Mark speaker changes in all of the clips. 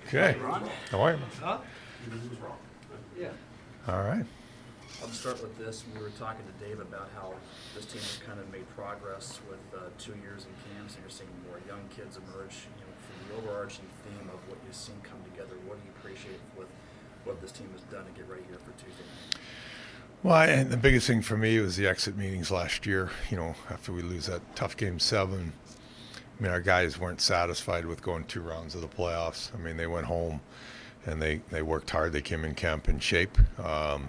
Speaker 1: Okay. How are you?
Speaker 2: Huh? Yeah.
Speaker 1: All right.
Speaker 3: I'll start with this. We were talking to Dave about how this team has kind of made progress with 2 years in camps, and you're seeing more young kids emerge. You know, from the overarching theme of what you've seen come together, what do you appreciate with what this team has done to get right here for Tuesday night?
Speaker 1: Well, and the biggest thing for me was the exit meetings last year. You know, after we lose that tough game 7, I mean, our guys weren't satisfied with going 2 rounds of the playoffs. I mean, they went home and they worked hard. They came in camp in shape. I'd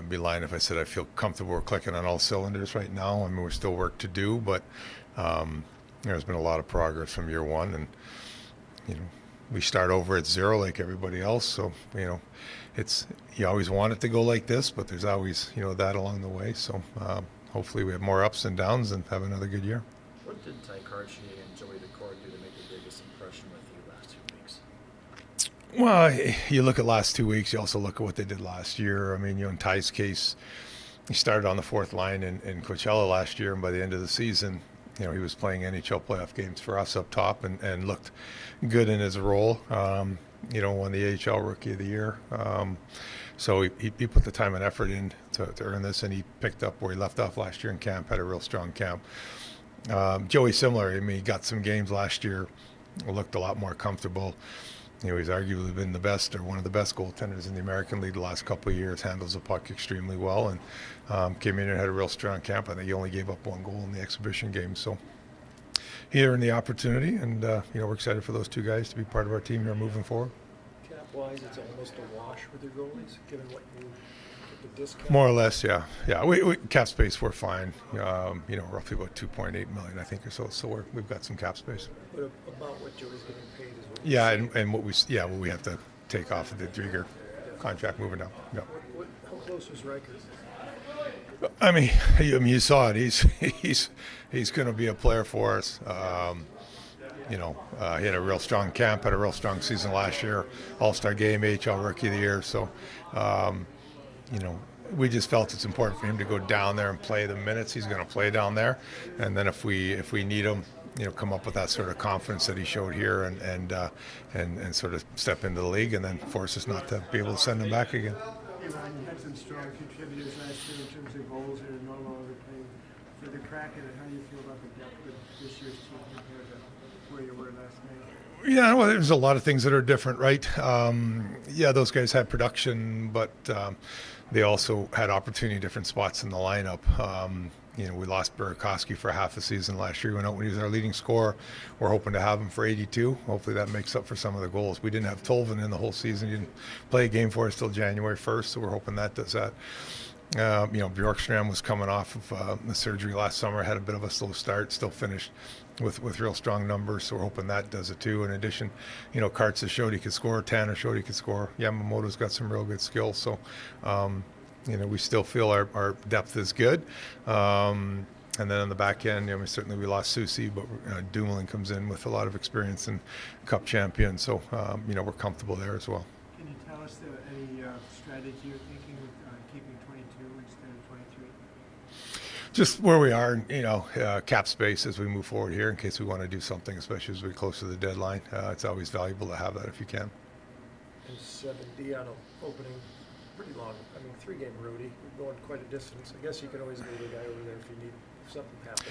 Speaker 1: be lying if I said I feel comfortable we're clicking on all cylinders right now. I mean, we're still work to do, but there's been a lot of progress from year 1, and we start over at 0 like everybody else. So you always want it to go like this, but there's always that along the way. So hopefully we have more ups and downs and have another good year.
Speaker 3: What did Ty Cartier and Joey Decor do to make the biggest impression with you last 2 weeks?
Speaker 1: Well, you look at last 2 weeks. You also look at what they did last year. I mean, in Ty's case, he started on the 4th line in Coachella last year, and by the end of the season, he was playing NHL playoff games for us up top and looked good in his role. Won the AHL Rookie of the Year. So he put the time and effort in to earn this, and he picked up where he left off last year in camp, had a real strong camp. Joey, similar. I mean, he got some games last year, looked a lot more comfortable. He's arguably been the best or one of the best goaltenders in the American League the last couple of years, handles the puck extremely well, and came in and had a real strong camp. I think he only gave up 1 goal in the exhibition game. So he earned the opportunity, and we're excited for those 2 guys to be part of our team here moving forward.
Speaker 2: Cap-wise, it's almost a wash with your goalies, given what you get the discount.
Speaker 1: More or less, yeah. We cap space, we're fine. Roughly about $2.8 million, I think, or so. So we've got some cap space.
Speaker 2: But about what Joey's getting paid is what
Speaker 1: Yeah, and what we have to take off of the Drieger contract moving up. Yeah.
Speaker 2: How close was Riker?
Speaker 1: I mean, you saw it. He's going to be a player for us. He had a real strong camp, had a real strong season last year, All-Star game, AHL Rookie of the Year. So, we just felt it's important for him to go down there and play the minutes he's going to play down there, and then if we need him, come up with that sort of confidence that he showed here, and sort of step into the league, and then force us not to be able to send him back again.
Speaker 4: Hey Ron, you had some strong contributors last year in terms of goals and no longer playing for the Kraken. And how do you feel about the depth of this year's team compared to where you were last night?
Speaker 1: Yeah, well, there's a lot of things that are different, right? Those guys had production, but they also had opportunity in different spots in the lineup. We lost Burakovsky for half a season last year. We went out when he was our leading scorer. We're hoping to have him for 82. Hopefully that makes up for some of the goals. We didn't have Tolvin in the whole season. He didn't play a game for us till January 1st, so we're hoping that does that. Bjorkstrand was coming off of the surgery last summer, had a bit of a slow start, still finished with real strong numbers, so we're hoping that does it too. In addition, Karts has showed he could score, Tanner showed he could score, Yamamoto's got some real good skills, so we still feel our depth is good. And then on the back end, certainly we lost Susi, but Dumoulin comes in with a lot of experience and Cup champion, so we're comfortable there as well.
Speaker 4: Can you tell us any strategy you're thinking with keeping 22 instead of 23?
Speaker 1: Just where we are, cap space as we move forward here in case we want to do something, especially as we get close to the deadline. It's always valuable to have that if you can.
Speaker 2: And 7D on opening pretty long. 3-game roadie. We're going quite a distance. I guess you can always go to the guy over there if something happens.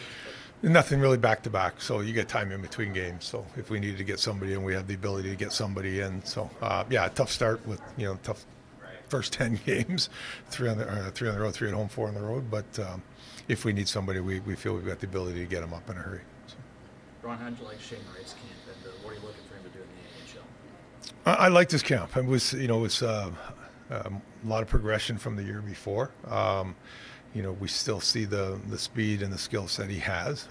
Speaker 2: But
Speaker 1: nothing really back-to-back, so you get time in between games. So if we needed to get somebody in, we have the ability to get somebody in. So, tough start with, tough first 10 games, 3 on the road, 3 at home, 4 on the road. But if we need somebody, we feel we've got the ability to get them up in a hurry. So.
Speaker 3: Ron, how did you like Shane Wright's camp, and what are you looking for him to do in the AHL?
Speaker 1: I liked his camp. It was, a lot of progression from the year before. We still see the speed and the skill set he has.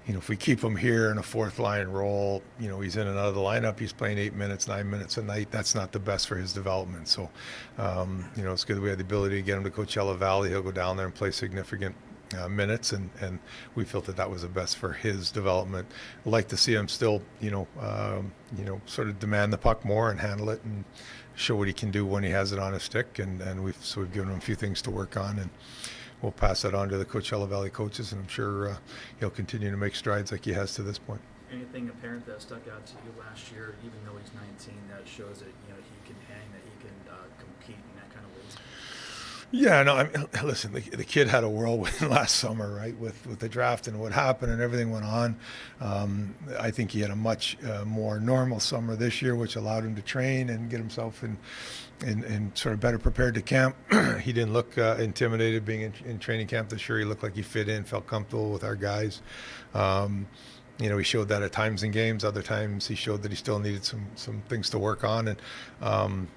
Speaker 1: If we keep him here in a 4th line role, he's in and out of the lineup. He's playing 8 minutes, 9 minutes a night. That's not the best for his development. So, it's good that we had the ability to get him to Coachella Valley. He'll go down there and play significant minutes, and we felt that was the best for his development. I'd like to see him still, sort of demand the puck more and handle it and show what he can do when he has it on his stick. And we've given him a few things to work on, and we'll pass that on to the Coachella Valley coaches, and I'm sure he'll continue to make strides like he has to this point.
Speaker 3: anything apparent that stuck out to you last year, even though he's 19, that shows that he can hang, that he can compete in that kind of league?
Speaker 1: Yeah, no, I mean, listen, the kid had a whirlwind last summer, right, with the draft and what happened and everything went on. I think he had a much more normal summer this year, which allowed him to train and get himself in sort of better prepared to camp. He didn't look intimidated being in training camp this year. He looked like he fit in, felt comfortable with our guys. He showed that at times in games. Other times he showed that he still needed some things to work on. And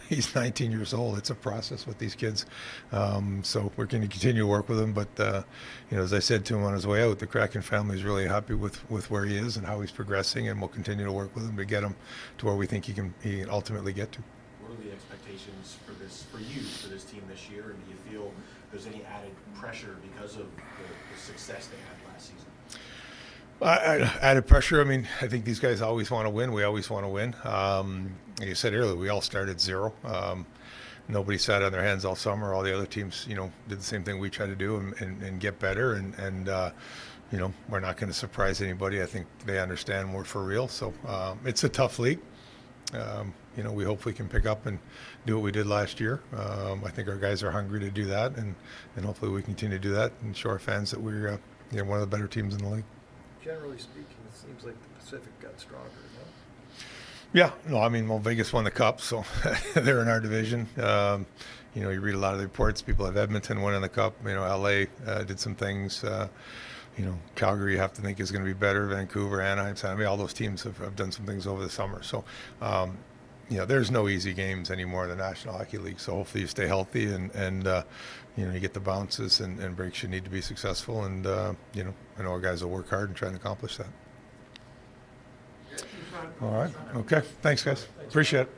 Speaker 1: he's 19 years old. It's a process with these kids. So we're going to continue to work with him. But, as I said to him on his way out, the Kraken family is really happy with where he is and how he's progressing, and we'll continue to work with him to get him to where we think he can ultimately get to.
Speaker 5: What are the expectations for this team this year? And do you feel there's any added pressure because of the success they had last season?
Speaker 1: Added pressure. I mean, I think these guys always want to win. We always want to win. Like I said earlier, we all started 0. Nobody sat on their hands all summer. All the other teams, did the same thing we try to do and get better. And we're not going to surprise anybody. I think they understand we're for real. So it's a tough league. We hope we can pick up and do what we did last year. I think our guys are hungry to do that, and hopefully we continue to do that and show our fans that we're one of the better teams in the league.
Speaker 2: Generally speaking, it seems like the Pacific got stronger, no?
Speaker 1: Yeah, no, I mean, Vegas won the Cup, so they're in our division. You read a lot of the reports. People have Edmonton winning the Cup. LA did some things. Calgary, you have to think, is going to be better. Vancouver, Anaheim, San Jose, all those teams have done some things over the summer. So, there's no easy games anymore in the National Hockey League. So hopefully you stay healthy and you get the bounces and breaks you need to be successful. And, I know our guys will work hard and try and accomplish that. All right. Okay. Thanks, guys. Appreciate it.